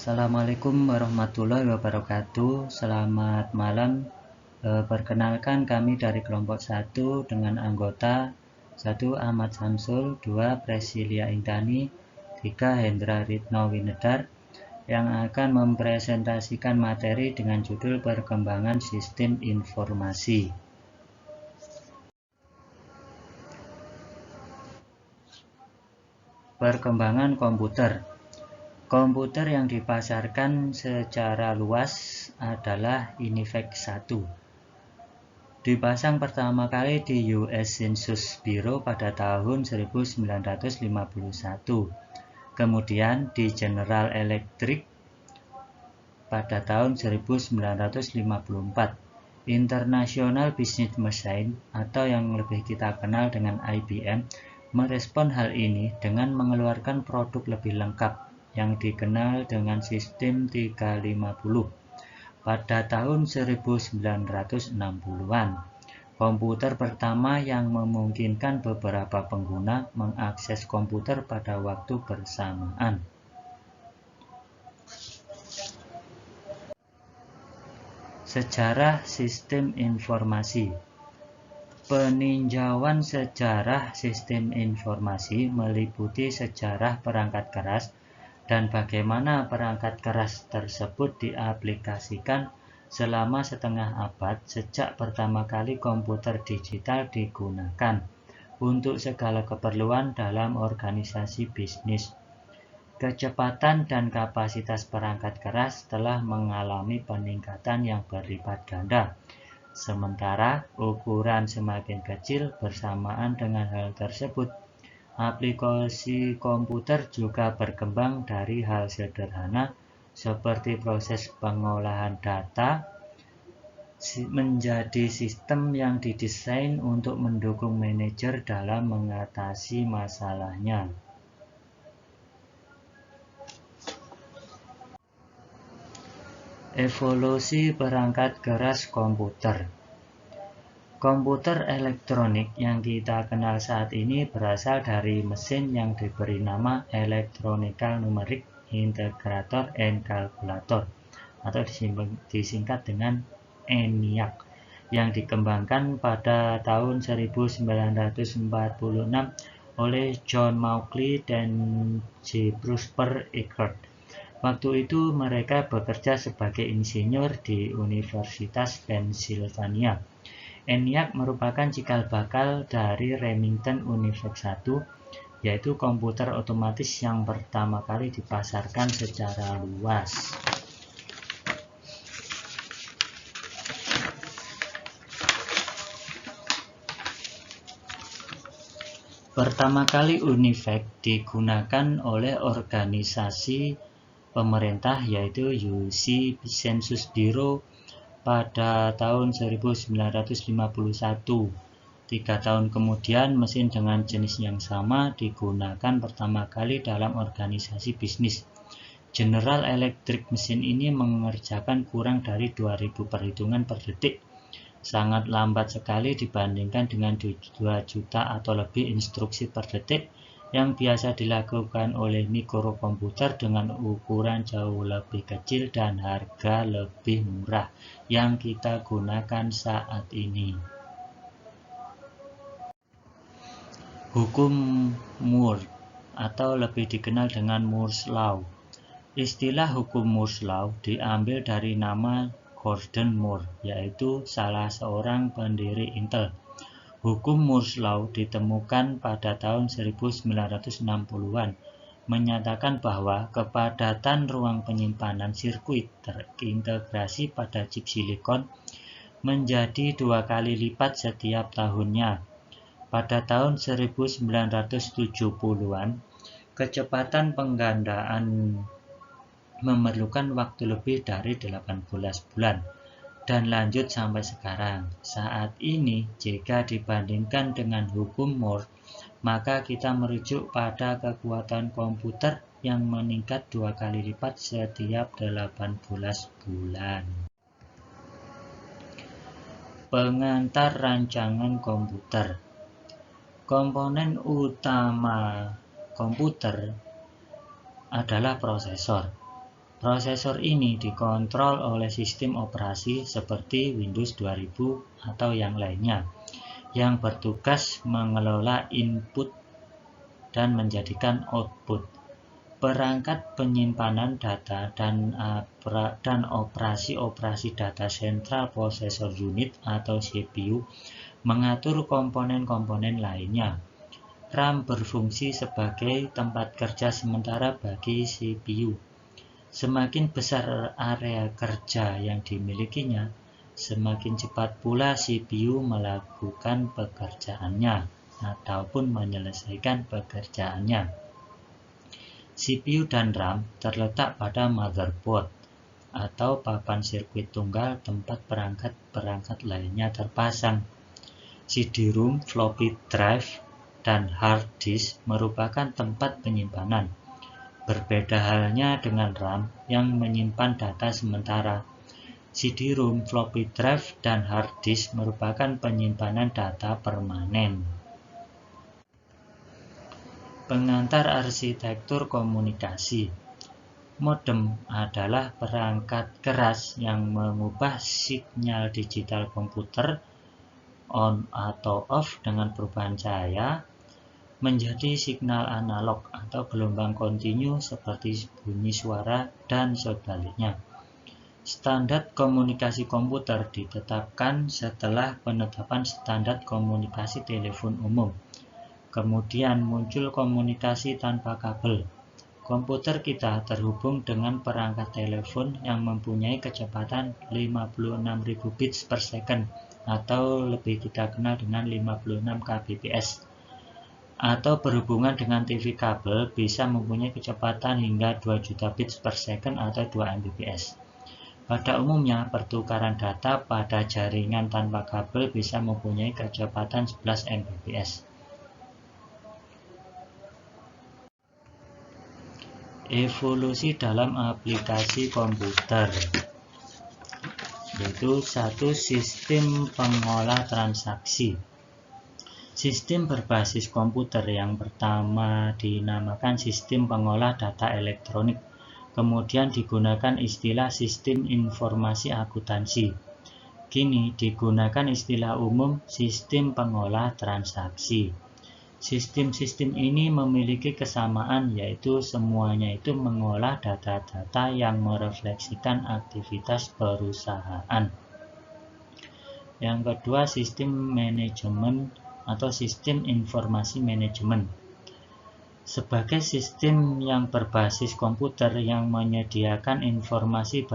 Assalamualaikum warahmatullahi wabarakatuh. Selamat malam. Perkenalkan kami dari kelompok 1 dengan anggota 1 Ahmad Samsul, 2 Presilia Intani, 3 Hendra Ritno Winedar yang akan mempresentasikan materi dengan judul Perkembangan Sistem Informasi. Perkembangan komputer. Komputer yang dipasarkan secara luas adalah UNIVAC 1. Dipasang pertama kali di US Census Bureau pada tahun 1951. Kemudian di General Electric pada tahun 1954. International Business Machine atau yang lebih kita kenal dengan IBM merespon hal ini dengan mengeluarkan produk lebih lengkap yang dikenal dengan sistem 350 pada tahun 1960-an. Komputer pertama yang memungkinkan beberapa pengguna mengakses komputer pada waktu bersamaan. Sejarah sistem informasi. Peninjauan sejarah sistem informasi meliputi sejarah perangkat keras dan bagaimana perangkat keras tersebut diaplikasikan selama setengah abad sejak pertama kali komputer digital digunakan untuk segala keperluan dalam organisasi bisnis. Kecepatan dan kapasitas perangkat keras telah mengalami peningkatan yang berlipat ganda, sementara ukuran semakin kecil bersamaan dengan hal tersebut. Aplikasi komputer juga berkembang dari hal sederhana seperti proses pengolahan data menjadi sistem yang didesain untuk mendukung manajer dalam mengatasi masalahnya. Evolusi perangkat keras komputer. Komputer elektronik yang kita kenal saat ini berasal dari mesin yang diberi nama Electronical Numeric Integrator and Calculator atau disingkat dengan ENIAC yang dikembangkan pada tahun 1946 oleh John Mauchly dan J. Prosper Eckert. Waktu itu mereka bekerja sebagai insinyur di Universitas Pennsylvania. ENIAC merupakan cikal bakal dari Remington UNIVAC 1, yaitu komputer otomatis yang pertama kali dipasarkan secara luas. Pertama kali UNIVAC digunakan oleh organisasi pemerintah yaitu US Census Bureau pada tahun 1951. 3 tahun kemudian, mesin dengan jenis yang sama digunakan pertama kali dalam organisasi bisnis. General Electric mesin ini mengerjakan kurang dari 2000 perhitungan per detik. Sangat lambat sekali dibandingkan dengan 2 juta atau lebih instruksi per detik yang biasa dilakukan oleh mikrokomputer dengan ukuran jauh lebih kecil dan harga lebih murah yang kita gunakan saat ini. Hukum Moore atau lebih dikenal dengan Moore's Law. Istilah hukum Moore's Law diambil dari nama Gordon Moore, yaitu salah seorang pendiri Intel. Hukum Moore's Law ditemukan pada tahun 1960-an, menyatakan bahwa kepadatan ruang penyimpanan sirkuit terintegrasi pada chip silikon menjadi 2 kali lipat setiap tahunnya. Pada tahun 1970-an, kecepatan penggandaan memerlukan waktu lebih dari 18 bulan. Dan lanjut sampai sekarang. Saat ini, jika dibandingkan dengan hukum Moore, maka kita merujuk pada kekuatan komputer yang meningkat 2 kali lipat setiap 18 bulan. Pengantar rancangan komputer. Komponen utama komputer adalah prosesor. Prosesor ini dikontrol oleh sistem operasi seperti Windows 2000 atau yang lainnya, yang bertugas mengelola input dan menjadikan output. Perangkat penyimpanan data dan operasi-operasi data Central Processor Unit atau CPU mengatur komponen-komponen lainnya. RAM berfungsi sebagai tempat kerja sementara bagi CPU. Semakin besar area kerja yang dimilikinya, semakin cepat pula CPU melakukan pekerjaannya ataupun menyelesaikan pekerjaannya. CPU dan RAM terletak pada motherboard atau papan sirkuit tunggal tempat perangkat-perangkat lainnya terpasang. CD-ROM, floppy drive, dan hard disk merupakan tempat penyimpanan. Berbeda halnya dengan RAM yang menyimpan data sementara. CD-ROM, floppy drive, dan hard disk merupakan penyimpanan data permanen. Pengantar arsitektur komunikasi. Modem adalah perangkat keras yang mengubah sinyal digital komputer on atau off dengan perubahan cahaya menjadi signal analog atau gelombang kontinu seperti bunyi suara dan sebaliknya. Standar komunikasi komputer ditetapkan setelah penetapan standar komunikasi telepon umum. Kemudian muncul komunikasi tanpa kabel. Komputer kita terhubung dengan perangkat telepon yang mempunyai kecepatan 56.000 bits per second atau lebih kita kenal dengan 56 kbps. Atau berhubungan dengan TV kabel bisa mempunyai kecepatan hingga 2 juta bits per second atau 2 mbps. Pada umumnya, pertukaran data pada jaringan tanpa kabel bisa mempunyai kecepatan 11 mbps. Evolusi dalam aplikasi komputer, yaitu satu sistem pengolah transaksi. Sistem berbasis komputer yang pertama dinamakan sistem pengolah data elektronik, kemudian digunakan istilah sistem informasi akuntansi. Kini digunakan istilah umum sistem pengolah transaksi. Sistem-sistem ini memiliki kesamaan, yaitu semuanya itu mengolah data-data yang merefleksikan aktivitas perusahaan. Yang kedua, sistem manajemen atau sistem informasi manajemen. Sebagai sistem yang berbasis komputer yang menyediakan informasi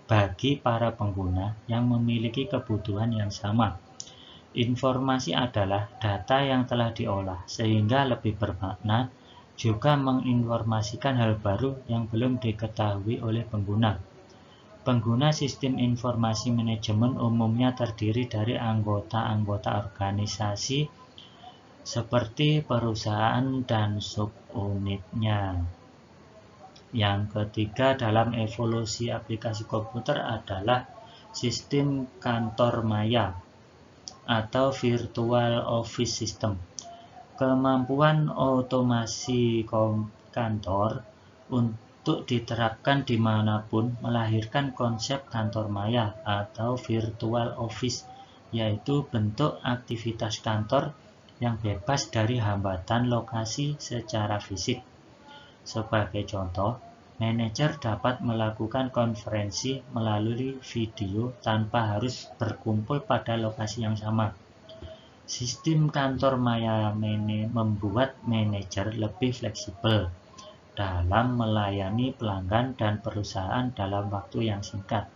bagi para pengguna yang memiliki kebutuhan yang sama. Informasi adalah data yang telah diolah, sehingga lebih bermakna juga menginformasikan hal baru yang belum diketahui oleh pengguna. Pengguna sistem informasi manajemen umumnya terdiri dari anggota-anggota organisasi seperti perusahaan dan subunitnya. Yang ketiga dalam evolusi aplikasi komputer adalah sistem kantor maya atau virtual office system. Kemampuan otomasi kantor untuk diterapkan dimanapun melahirkan konsep kantor maya atau virtual office, yaitu bentuk aktivitas kantor yang bebas dari hambatan lokasi secara fisik. Sebagai contoh, manajer dapat melakukan konferensi melalui video tanpa harus berkumpul pada lokasi yang sama. Sistem kantor maya membuat manajer lebih fleksibel dalam melayani pelanggan dan perusahaan dalam waktu yang singkat.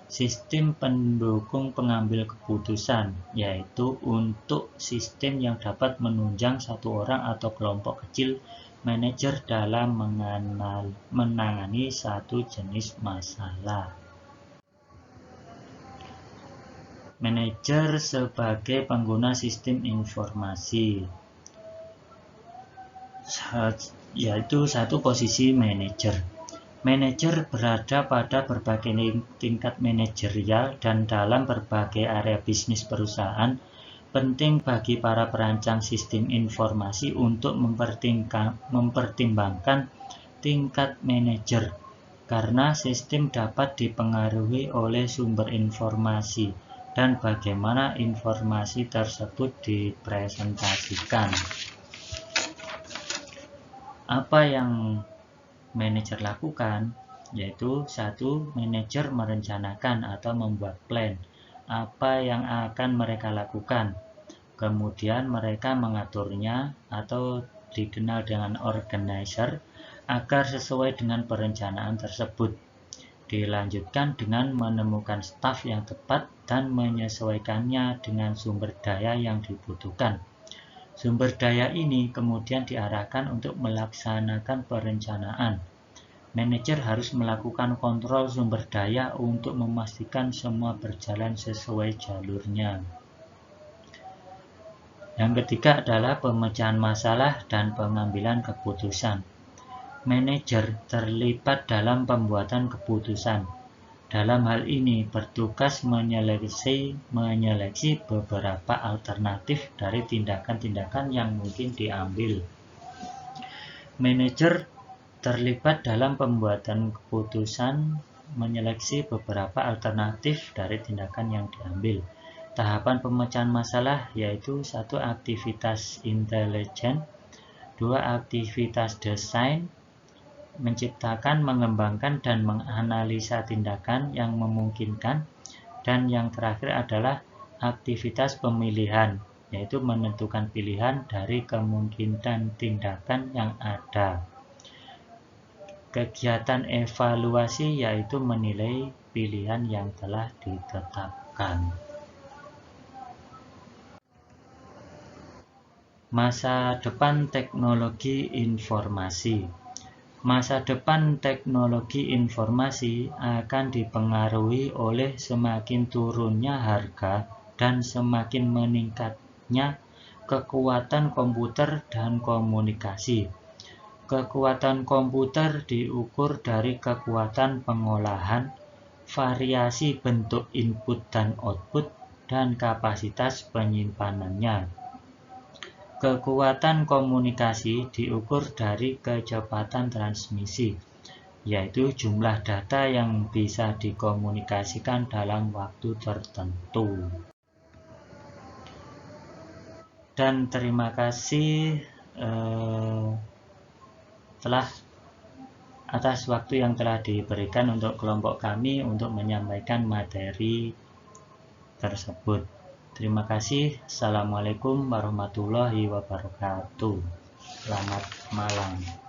Sistem pendukung pengambil keputusan, yaitu untuk sistem yang dapat menunjang satu orang atau kelompok kecil manajer dalam menangani satu jenis masalah. Manajer sebagai pengguna sistem informasi, yaitu satu posisi manajer. Manajer berada pada berbagai tingkat manajerial dan dalam berbagai area bisnis perusahaan. Penting bagi para perancang sistem informasi untuk mempertimbangkan tingkat manajer karena sistem dapat dipengaruhi oleh sumber informasi dan bagaimana informasi tersebut dipresentasikan. Apa yang manajer lakukan? Yaitu 1. Manajer merencanakan atau membuat plan apa yang akan mereka lakukan. Kemudian mereka mengaturnya atau dikenal dengan organizer agar sesuai dengan perencanaan tersebut. Dilanjutkan dengan menemukan staf yang tepat dan menyesuaikannya dengan sumber daya yang dibutuhkan. Sumber daya ini kemudian diarahkan untuk melaksanakan perencanaan. Manajer harus melakukan kontrol sumber daya untuk memastikan semua berjalan sesuai jalurnya. Yang ketiga adalah pemecahan masalah dan pengambilan keputusan. Manajer terlibat dalam pembuatan keputusan. Dalam hal ini bertugas menyeleksi beberapa alternatif dari tindakan-tindakan yang mungkin diambil. Manajer terlibat dalam pembuatan keputusan, menyeleksi beberapa alternatif dari tindakan yang diambil. Tahapan pemecahan masalah yaitu 1. Aktivitas intelijen, 2. Aktivitas desain, menciptakan, mengembangkan, dan menganalisa tindakan yang memungkinkan, dan yang terakhir adalah aktivitas pemilihan, yaitu menentukan pilihan dari kemungkinan tindakan yang ada. Kegiatan evaluasi yaitu menilai pilihan yang telah ditetapkan. Masa depan teknologi informasi. Masa depan teknologi informasi akan dipengaruhi oleh semakin turunnya harga dan semakin meningkatnya kekuatan komputer dan komunikasi. Kekuatan komputer diukur dari kekuatan pengolahan, variasi bentuk input dan output, dan kapasitas penyimpanannya. Kekuatan komunikasi diukur dari kecepatan transmisi, yaitu jumlah data yang bisa dikomunikasikan dalam waktu tertentu. Dan terima kasih atas waktu yang telah diberikan untuk kelompok kami untuk menyampaikan materi tersebut. Terima kasih. Assalamualaikum warahmatullahi wabarakatuh. Selamat malam.